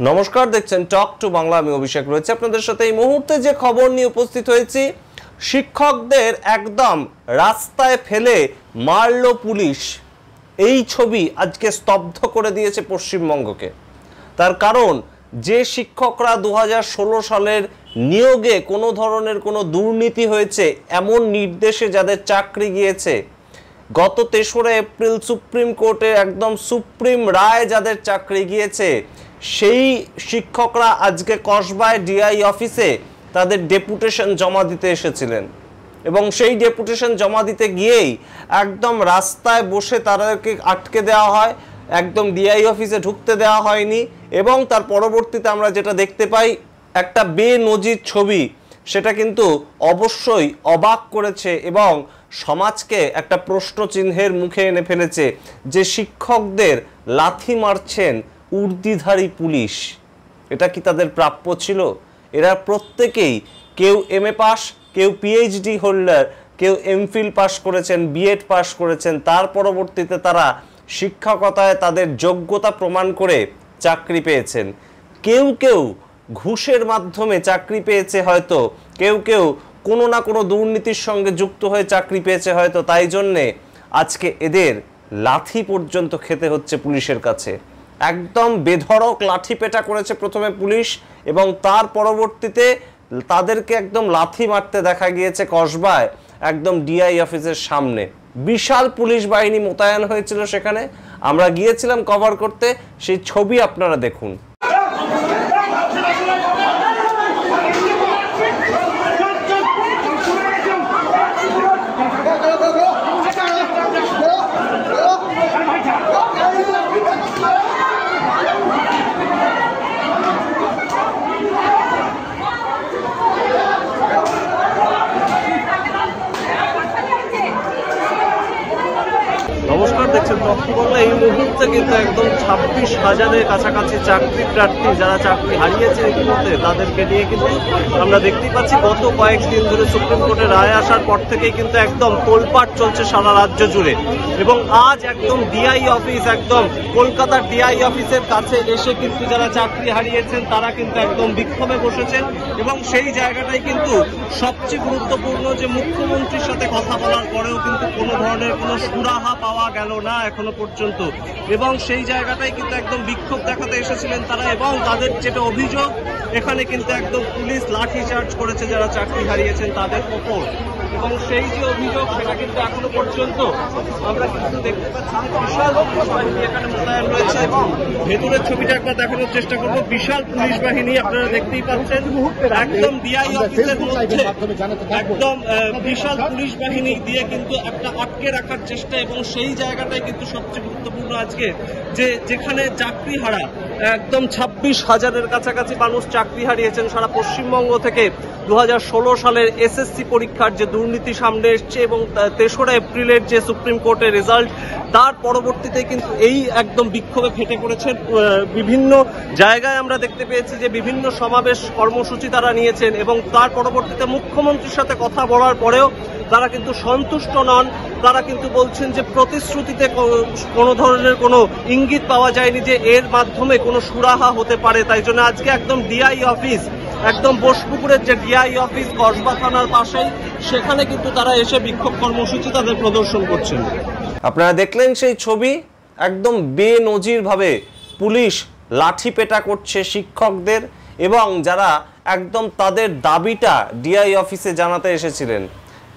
নমস্কার, দেখছেন talk to Bangla. আমি অভিষেক রয়েছে আপনাদের সাথে। এই মুহূর্তে যে খবর নিয়ে উপস্থিত হয়েছি, শিক্ষকদের একদম রাস্তায় ফেলে মারল পুলিশ। এই ছবি আজকে স্তব্ধ করে দিয়েছে পশ্চিমবঙ্গকে। তার কারণ, যে শিক্ষকরা 2016 সালের নিয়োগে কোনো ধরনের কোনো দুর্নীতি হয়েছে এমন নির্দেশে যাদের চাকরি গিয়েছে, গত 3রা এপ্রিল সুপ্রিম কোর্টে একদম সুপ্রিম রায় যাদের চাকরি গিয়েছে, সেই শিক্ষকরা আজকে কসবায় ডিআই অফিসে তাদের ডেপুটেশন জমা দিতে এসেছিলেন এবং সেই ডেপুটেশন জমা দিতে গিয়েই একদম রাস্তায় বসে তাদেরকে আটকে দেওয়া হয়, একদম ডিআই অফিসে ঢুকতে দেওয়া হয়নি। এবং তার পরবর্তীতে আমরা যেটা দেখতে পাই, একটা বেনজির ছবি, সেটা কিন্তু অবশ্যই অবাক করেছে এবং সমাজকে একটা প্রশ্ন চিহ্নের মুখে এনে ফেলেছে যে শিক্ষকদের লাথি মারছেন উর্দিধারী পুলিশ। এটা কি তাদের প্রাপ্য ছিল? এরা প্রত্যেকেই কেউ এমএ পাস, কেউ পিএইচডি হোল্ডার, কেউ এমফিল পাস করেছেন, বিএড পাস করেছেন। তার পরবর্তীতে তারা শিক্ষকতায় তাদের যোগ্যতা প্রমাণ করে চাকরি পেয়েছেন। কেউ কেউ ঘুষের মাধ্যমে চাকরি পেয়েছে, হয়তো কেউ কেউ কোনো না কোনো দুর্নীতির সঙ্গে যুক্ত হয়ে চাকরি পেয়েছে হয়তো। তাই জন্যে আজকে এদের লাথি পর্যন্ত খেতে হচ্ছে পুলিশের কাছে। একদম বেধড়ক লাঠি পেটা করেছে প্রথমে পুলিশ এবং তার পরবর্তীতে তাদেরকে একদম লাথি মারতে দেখা গিয়েছে কসবায়, একদম ডিআই অফিসের সামনে। বিশাল পুলিশ বাহিনী মোতায়েন হয়েছিল সেখানে। আমরা গিয়েছিলাম কভার করতে, সেই ছবি আপনারা দেখুন। নমস্কার, দেখছেন টক টু বাংলা। এই মুহূর্তে কিন্তু একদম 26,000-এর কাছাকাছি চাকরি প্রার্থী যারা চাকরি হারিয়েছে ইতিমধ্যে, তাদেরকে নিয়ে কিন্তু আমরা দেখতে পাচ্ছি গত কয়েকদিন ধরে সুপ্রিম কোর্টের রায় আসার পর থেকেই কিন্তু একদম তোলপাট চলছে সারা রাজ্য জুড়ে। এবং আজ একদম ডিআই অফিস, একদম কলকাতার ডিআই অফিসের কাছে এসে কিন্তু যারা চাকরি হারিয়েছেন তারা কিন্তু একদম বিক্ষোভে বসেছেন। এবং সেই জায়গাটাই কিন্তু সবচেয়ে গুরুত্বপূর্ণ, যে মুখ্যমন্ত্রীর সাথে কথা বলার পরেও কিন্তু কোনো ধরনের কোনো সুরাহা পাওয়া গেল না এখনো পর্যন্ত। এবং সেই জায়গাটাই কিন্তু একদম বিক্ষোভ দেখাতে এসেছিলেন তারা। এবং তাদের যেটা অভিযোগ, এখানে কিন্তু একদম পুলিশ লাঠি চার্জ করেছে যারা চাকরি হারিয়েছেন তাদের ওপর। এবং সেই যে অভিযোগ, সেটা কিন্তু এখনো পর্যন্ত আমরা কিন্তু দেখতে পাচ্ছি বিশাল পুলিশ বাহিনী এখানে মোতায়েন রয়েছে। এবং ভেতরের ছবিটা একবার দেখানোর চেষ্টা করবো। বিশাল পুলিশ বাহিনী আপনারা দেখতেই পাচ্ছেন, একদম ডিআই অফিসের মধ্যে একদম বিশাল পুলিশ বাহিনী দিয়ে কিন্তু একটা আটকে রাখার চেষ্টা। এবং সেই জায়গাটাই কিন্তু সবচেয়ে গুরুত্বপূর্ণ আজকে, যে যেখানে চাকরি হারা একদম 26,000-এর কাছাকাছি মানুষ চাকরি হারিয়েছেন সারা পশ্চিমবঙ্গ থেকে। 2016 সালের এসএসসি পরীক্ষার যে দুর্নীতি সামনে এসছে এবং 3রা এপ্রিলের যে সুপ্রিম কোর্টের রেজাল্ট, তার পরবর্তীতে কিন্তু এই একদম বিক্ষোভে ফেটে পড়েছে। বিভিন্ন জায়গায় আমরা দেখতে পেয়েছি যে বিভিন্ন সমাবেশ কর্মসূচি তারা নিয়েছেন এবং তার পরবর্তীতে মুখ্যমন্ত্রীর সাথে কথা বলার পরেও তারা কিন্তু সন্তুষ্ট নন। তারা কিন্তু বলছেন যে প্রতিশ্রুতিতে কোনো ধরনের কোনো ইঙ্গিত পাওয়া যায়নি যে এর মাধ্যমে কোনো সুরাহা হতে পারে। তাই জন্য আজকে একদম ডিআই অফিস, একদম বোসপুকুরের যে ডিআই অফিস কসবা থানার পাশেই, সেখানে কিন্তু তারা এসে বিক্ষোভ কর্মসূচি তাদের প্রদর্শন করছেন। আপনারা দেখলেন সেই ছবি, একদম বেনজির ভাবে পুলিশ লাঠি পেটা করছে শিক্ষকদের এবং যারা একদম তাদের দাবিটা ডিআই অফিসে জানাতে এসেছিলেন।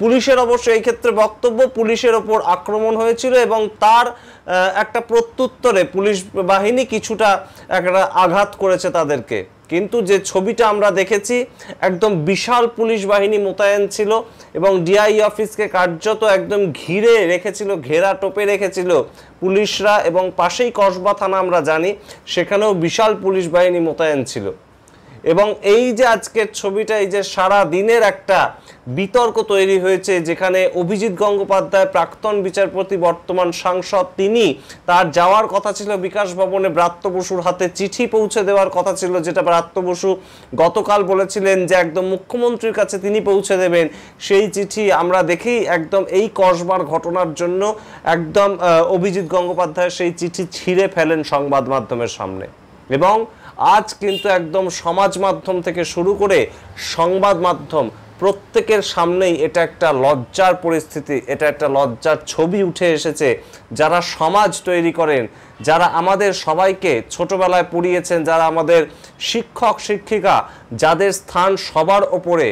পুলিশের অবশ্য এই ক্ষেত্রে বক্তব্য, পুলিশের ওপর আক্রমণ হয়েছিল এবং তার একটা প্রত্যুত্তরে পুলিশ বাহিনী কিছুটা একটা আঘাত করেছে তাদেরকে। কিন্তু যে ছবিটা আমরা দেখেছি, একদম বিশাল পুলিশ বাহিনী মোতায়েন ছিল এবং ডিআই অফিসকে কার্যত একদম ঘিরে রেখেছিল, ঘেরা টোপে রেখেছিল পুলিশরা। এবং পাশেই কসবা থানা আমরা জানি, সেখানেও বিশাল পুলিশ বাহিনী মোতায়েন ছিল। এবং এই যে আজকের ছবিটা, এই যে সারা দিনের একটা বিতর্ক তৈরি হয়েছে, যেখানে অভিজিৎ গঙ্গোপাধ্যায় প্রাক্তন বিচারপতি বর্তমান সাংসদ, তিনি তার যাওয়ার কথা ছিল বিকাশ ভবনে, ব্রাত্য বসুর হাতে চিঠি পৌঁছে দেওয়ার কথা ছিল, যেটা ব্রাত্য বসু গতকাল বলেছিলেন যে একদম মুখ্যমন্ত্রীর কাছে তিনি পৌঁছে দেবেন। সেই চিঠি আমরা দেখি একদম এই কসবার ঘটনার জন্য একদম অভিজিৎ গঙ্গোপাধ্যায় সেই চিঠি ছিঁড়ে ফেলেন সংবাদ মাধ্যমের সামনে। এবং আজ কিন্তু একদম সমাজ মাধ্যম থেকে শুরু করে সংবাদ মাধ্যম প্রত্যেকের সামনেই এটা একটা লজ্জার পরিস্থিতি, এটা একটা লজ্জার ছবি উঠে এসেছে। যারা সমাজ তৈরি করেন, যারা আমাদের সবাইকে ছোটবেলায় পড়িয়েছেন, যারা আমাদের শিক্ষক শিক্ষিকা, যাদের স্থান সবার ওপরে,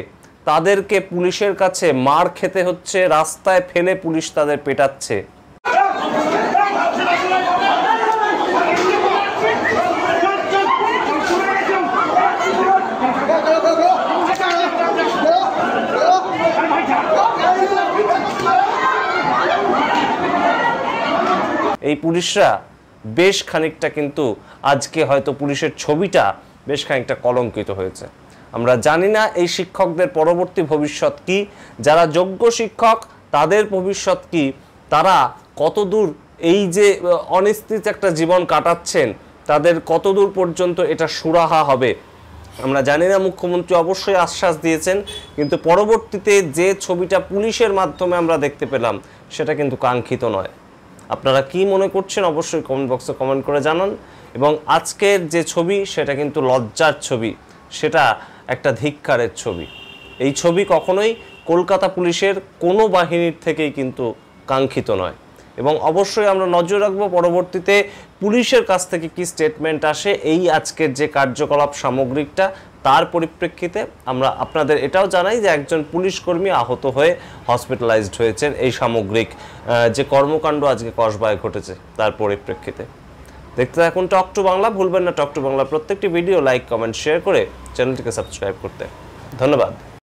তাদেরকে পুলিশের কাছে মার খেতে হচ্ছে, রাস্তায় ফেলে পুলিশ তাদের পেটাচ্ছে। এই পুলিশরা বেশ খানিকটা কিন্তু আজকে হয়তো পুলিশের ছবিটা বেশ খানিকটা কলঙ্কিত হয়েছে। আমরা জানি না এই শিক্ষকদের পরবর্তী ভবিষ্যৎ কি, যারা যোগ্য শিক্ষক তাদের ভবিষ্যৎ কি, তারা কতদূর এই যে অনিশ্চিত একটা জীবন কাটাচ্ছেন, তাদের কতদূর পর্যন্ত এটা সুরাহা হবে আমরা জানি না। মুখ্যমন্ত্রী অবশ্যই আশ্বাস দিয়েছেন, কিন্তু পরবর্তীতে যে ছবিটা পুলিশের মাধ্যমে আমরা দেখতে পেলাম সেটা কিন্তু কাঙ্ক্ষিত নয়। আপনারা কি মনে করছেন অবশ্যই কমেন্ট বক্সে কমেন্ট করে জানান। এবং আজকের যে ছবি সেটা কিন্তু লজ্জার ছবি, সেটা একটা ধিক্কারের ছবি। এই ছবি কখনোই কলকাতা পুলিশের কোনো বাহিনীর থেকেই কিন্তু কাঙ্ক্ষিত নয়। এবং অবশ্যই আমরা নজর রাখবো পরবর্তীতে পুলিশের কাছ থেকে কি স্টেটমেন্ট আসে এই আজকের যে কার্যকলাপ সামগ্রিকটা, তার পরিপ্রেক্ষিতে আমরা আপনাদের এটাও জানাই যে একজন পুলিশ কর্মী আহত হয়ে হসপিটালাইজড হয়েছেন এই সামগ্রিক যে কর্মকাণ্ড আজকে কসবায় ঘটেছে তার পরিপ্রেক্ষিতে। দেখতে থাকুন টক টু বাংলা। ভুলবেন না টক টু বাংলা প্রত্যেকটি ভিডিও লাইক কমেন্ট শেয়ার করে চ্যানেলটিকে সাবস্ক্রাইব করতে। ধন্যবাদ।